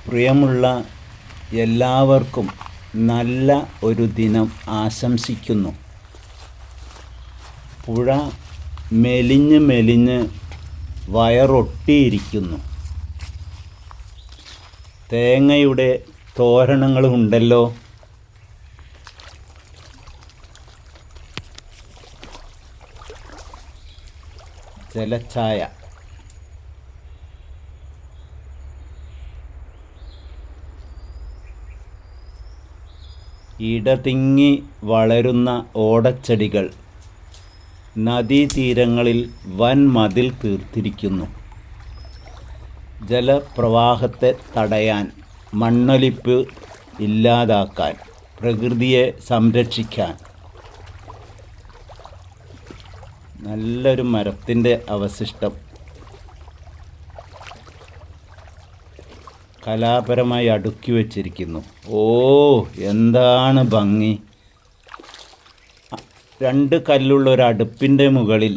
പ്രിയമുള്ള എല്ലാവർക്കും നല്ല ഒരു ദിനം ആശംസിക്കുന്നു. പുഴ മെലിഞ്ഞ് മെലിഞ്ഞ് വയറൊട്ടിയിരിക്കുന്നു. തേങ്ങയുടെ തോരണങ്ങളുമുണ്ടല്ലോ. ജലച്ഛായ. ഇടതിങ്ങി വളരുന്ന ഓടച്ചെടികൾ നദീതീരങ്ങളിൽ വൻ മതിൽ തീർത്തിരിക്കുന്നു. ജലപ്രവാഹത്തെ തടയാൻ, മണ്ണൊലിപ്പ് ഇല്ലാതാക്കാൻ, പ്രകൃതിയെ സംരക്ഷിക്കാൻ നല്ലൊരു മരത്തിൻ്റെ അവശിഷ്ടം കലാപരമായി അടുക്കി വച്ചിരിക്കുന്നു. ഓ, എന്താണ് ഭംഗി! 2 കല്ലുള്ള ഒരു അടുപ്പിൻ്റെ മുകളിൽ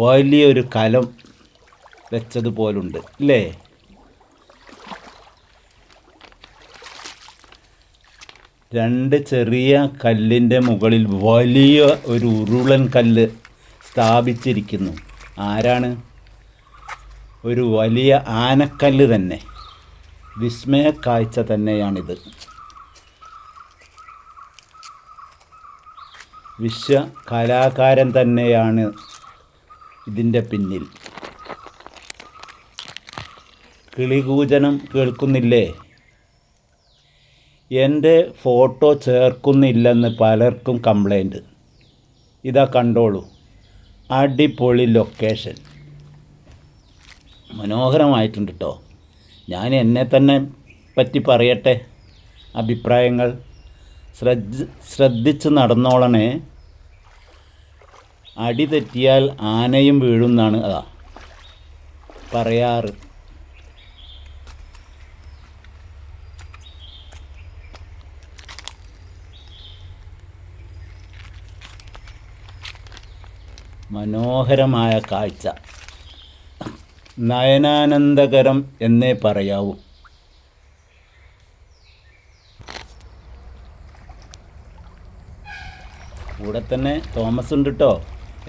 വലിയൊരു കലം വെച്ചതുപോലുണ്ട് അല്ലേ? രണ്ട് ചെറിയ കല്ലിൻ്റെ മുകളിൽ വലിയ ഒരു ഉരുളൻ കല്ല് സ്ഥാപിച്ചിരിക്കുന്നു. ആരാണ്? ഒരു വലിയ ആനക്കല്ല് തന്നെ. വിസ്മയ കാഴ്ച തന്നെയാണിത്. വിശ്വ കലാകാരൻ തന്നെയാണ് ഇതിൻ്റെ പിന്നിൽ. കിളികൂജനം കേൾക്കുന്നില്ലേ? എൻ്റെ ഫോട്ടോ ചേർക്കുന്നില്ലെന്ന് പലർക്കും കംപ്ലൈൻറ്റ്. ഇതാ കണ്ടോളൂ, അടിപൊളി ലൊക്കേഷൻ. മനോഹരമായിട്ടുണ്ട് കേട്ടോ. ഞാൻ എന്നെ തന്നെ പറ്റി പറയട്ടെ അഭിപ്രായങ്ങൾ. ശ്രദ്ധിച്ച് നടന്നോളണേ. അടി തെറ്റിയാൽ ആനയും വീഴുന്നാണ് പറയാറ്. മനോഹരമായ കാഴ്ച, നയനാനന്ദകരം എന്നേ പറയാവൂ. കൂടെ തന്നെ തോമസ് ഉണ്ട് കേട്ടോ.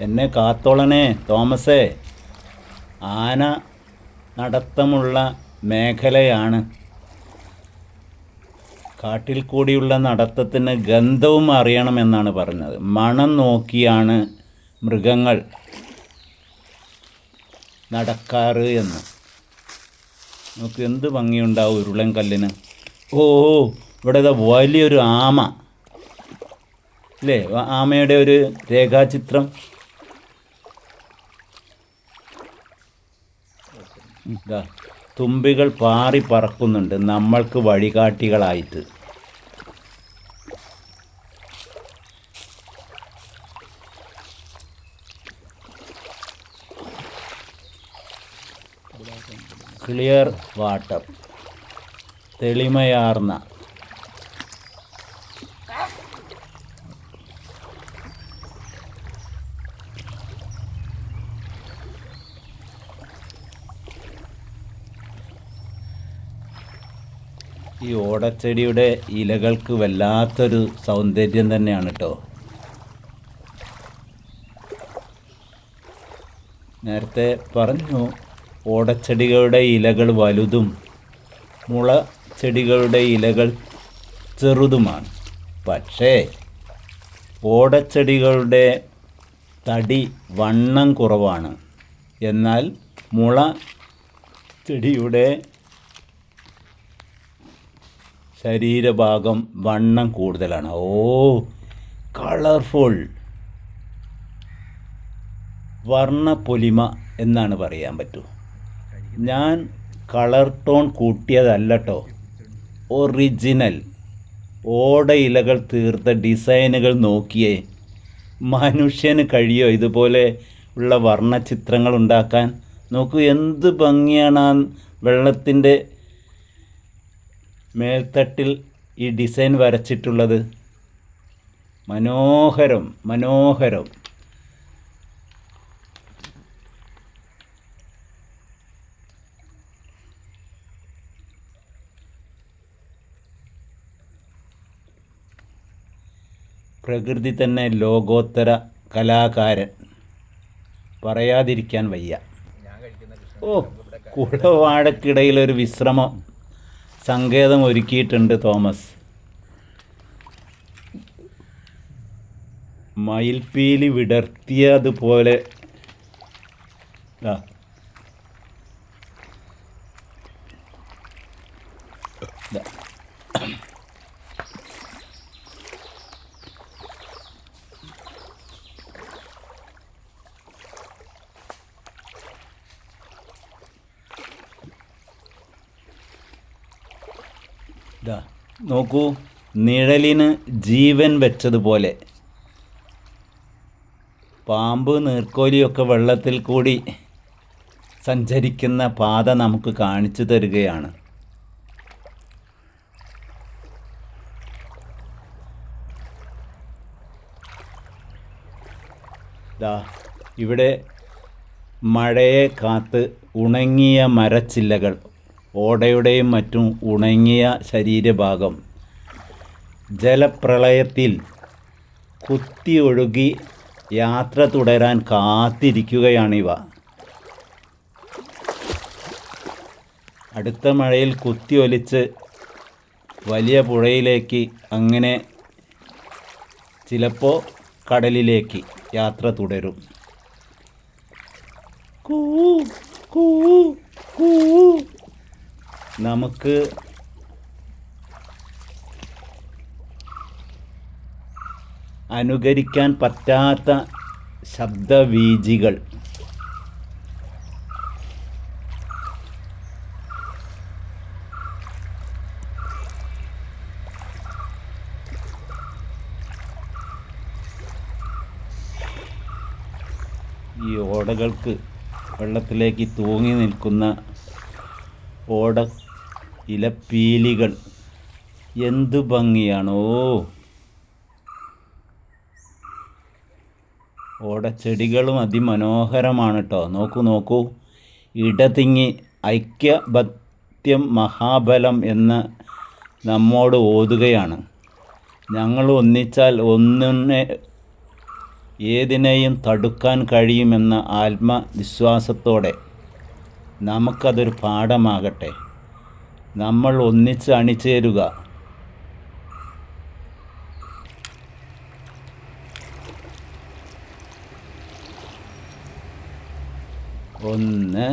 എന്നെ കാത്തോളണേ തോമസേ. ആന നടത്തമുള്ള മേഖലയാണ്. കാട്ടിൽ കൂടിയുള്ള നടത്തത്തിന് ഗന്ധവും അറിയണമെന്നാണ് പറഞ്ഞത്. മണം നോക്കിയാണ് മൃഗങ്ങൾ നടക്കാറ് എന്ന്. നമുക്ക് എന്ത് ഭംഗിയുണ്ടാവും ഉരുളൻ കല്ലിന്. ഓ, ഇവിടെ വലിയൊരു ആമ അല്ലേ? ആമയുടെ ഒരു രേഖാചിത്രം. തുമ്പികൾ പാറി പറക്കുന്നുണ്ട് നമ്മൾക്ക് വഴികാട്ടികളായിട്ട്. ക്ലിയർ വാട്ടർ, തെളിമയാർന്ന ഈ ഓടച്ചെടിയുടെ ഇലകൾക്ക് വല്ലാത്തൊരു സൗന്ദര്യം തന്നെയാണ് കേട്ടോ. നേരത്തെ പറഞ്ഞു, ഓടച്ചെടികളുടെ ഇലകൾ വലുതും മുള ചെടികളുടെ ഇലകൾ ചെറുതുമാണ്. പക്ഷേ ഓടച്ചെടികളുടെ തടി വണ്ണം കുറവാണ്. എന്നാൽ മുള ചെടിയുടെ ശരീരഭാഗം വണ്ണം കൂടുതലാണ്. ഓ, കളർഫുൾ, വർണ്ണപ്പൊലിമ എന്നാണ് പറയാൻ പറ്റൂ. ഞാൻ കളർ ടോൺ കൂട്ടിയതല്ല കേട്ടോ. ഒറിജിനൽ ഓട ഇലകൾ തീർത്ത ഡിസൈനുകൾ നോക്കിയേ. മനുഷ്യന് കഴിയോ ഇതുപോലെ ഉള്ള വർണ്ണചിത്രങ്ങൾ ഉണ്ടാക്കാൻ? നോക്കൂ, എന്ത് ഭംഗിയാണ് ആ വെള്ളത്തിൻ്റെ മേൽത്തട്ടിൽ ഈ ഡിസൈൻ വരച്ചിട്ടുള്ളത്. മനോഹരം, മനോഹരം. പ്രകൃതി തന്നെ ലോകോത്തര കലാകാരൻ, പറയാതിരിക്കാൻ വയ്യ. ഓ, കുടവാടക്കിടയിലൊരു വിശ്രമം സങ്കേതം ഒരുക്കിയിട്ടുണ്ട് തോമസ്. മയിൽപ്പീലി വിടർത്തിയതുപോലെ ദാ ദാ. ദാ നോക്കൂ, നിഴലിന് ജീവൻ വെച്ചതുപോലെ പാമ്പ് നീർക്കോലിയൊക്കെ വെള്ളത്തിൽ കൂടി സഞ്ചരിക്കുന്ന പാത നമുക്ക് കാണിച്ചു തരികയാണ്. ദാ ഇവിടെ മഴയെ കാത്ത് ഉണങ്ങിയ മരച്ചില്ലകൾ, ഓടയുടെയും മറ്റും ഉണങ്ങിയ ശരീരഭാഗം ജലപ്രളയത്തിൽ കുത്തിയൊഴുകി യാത്ര തുടരാൻ കാത്തിരിക്കുകയാണിവ. അടുത്ത മഴയിൽ കുത്തിയൊലിച്ച് വലിയ പുഴയിലേക്ക്, അങ്ങനെ ചിലപ്പോൾ കടലിലേക്ക് യാത്ര തുടരും. കൂ കൂ കൂ. നമുക്ക് അനുകരിക്കാൻ പറ്റാത്ത ശബ്ദവീചികൾ. ഈ ഓടകൾക്ക് വെള്ളത്തിലേക്ക് തൂങ്ങി നിൽക്കുന്ന ഓട ഇലപ്പീലികൾ എന്തു ഭംഗിയാണോ! ഓടച്ചെടികളും അതിമനോഹരമാണ് കേട്ടോ. നോക്കൂ നോക്കൂ, ഇടതിങ്ങി ഐക്യഭത്യം മഹാബലം എന്ന് നമ്മോട് ഓതുകയാണ്. ഞങ്ങൾ ഒന്നിച്ചാൽ ഏതിനെയും തടുക്കാൻ കഴിയുമെന്ന ആത്മവിശ്വാസത്തോടെ നമുക്കതൊരു പാഠമാകട്ടെ. നമ്മൾ ഒന്നിച്ച് അണിചേരുക. ഒന്ന്,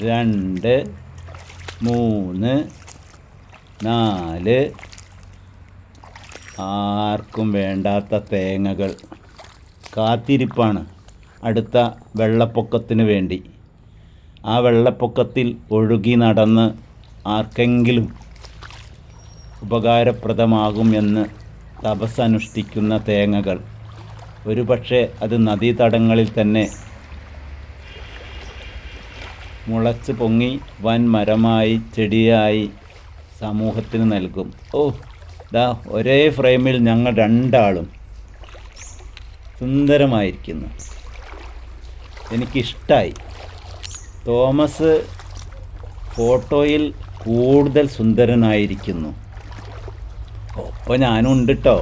രണ്ട്, മൂന്ന്, നാല്. ആർക്കും വേണ്ടാത്ത തേങ്ങകൾ കാത്തിരിപ്പാണ് അടുത്ത വെള്ളപ്പൊക്കത്തിന് വേണ്ടി. ആ വെള്ളപ്പൊക്കത്തിൽ ഒഴുകി നടന്ന് ആർക്കെങ്കിലും ഉപകാരപ്രദമാകുമെന്ന് തപസ്സനുഷ്ഠിക്കുന്ന തേങ്ങകൾ. ഒരുപക്ഷെ അത് നദീതടങ്ങളിൽ തന്നെ മുളച്ച് പൊങ്ങി വൻ മരമായി, ചെടിയായി സമൂഹത്തിന് നൽകും. ഓ, ദാ ഒരേ ഫ്രെയിമിൽ ഞങ്ങൾ രണ്ടാളും സുന്ദരമായിരിക്കുന്നു. എനിക്കിഷ്ടായി. തോമസ് ഫോട്ടോയിൽ കൂടുതൽ സുന്ദരനായിരിക്കുന്നു. ഒപ്പം ഞാനും ഉണ്ട് കേട്ടോ.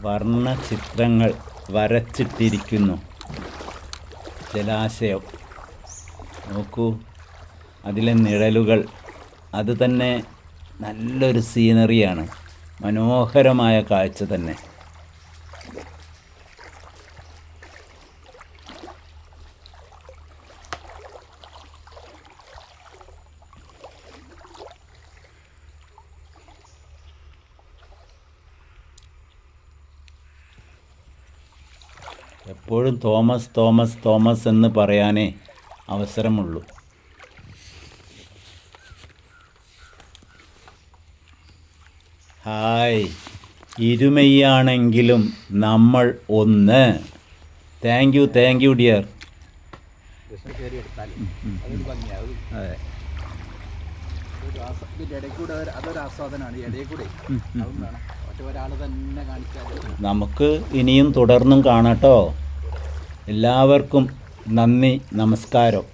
വർണ്ണചിത്രങ്ങൾ വരച്ചിട്ടിരിക്കുന്നു. ജലാശയം നോക്കൂ, അതിലെ നിഴലുകൾ, അത് തന്നെ നല്ലൊരു സീനറിയാണ്. മനോഹരമായ കാഴ്ച തന്നെ. എപ്പോഴും തോമസ് തോമസ് തോമസ് എന്ന് പറയാനേ അവസരമുള്ളൂ. ഹായ്, ഇരുമയാണെങ്കിലും നമ്മൾ ഒന്ന്. Thank you dear. അതെ, അതൊരു ആസ്വാദനമാണ്. ഇടയിൽ കൂടെ അതും വേണം. ഒരാൾ തന്നെ കാണിച്ചാൽ നമുക്ക് ഇനിയും തുടർന്നും കാണട്ടോ. എല്ലാവർക്കും നന്ദി, നമസ്കാരം.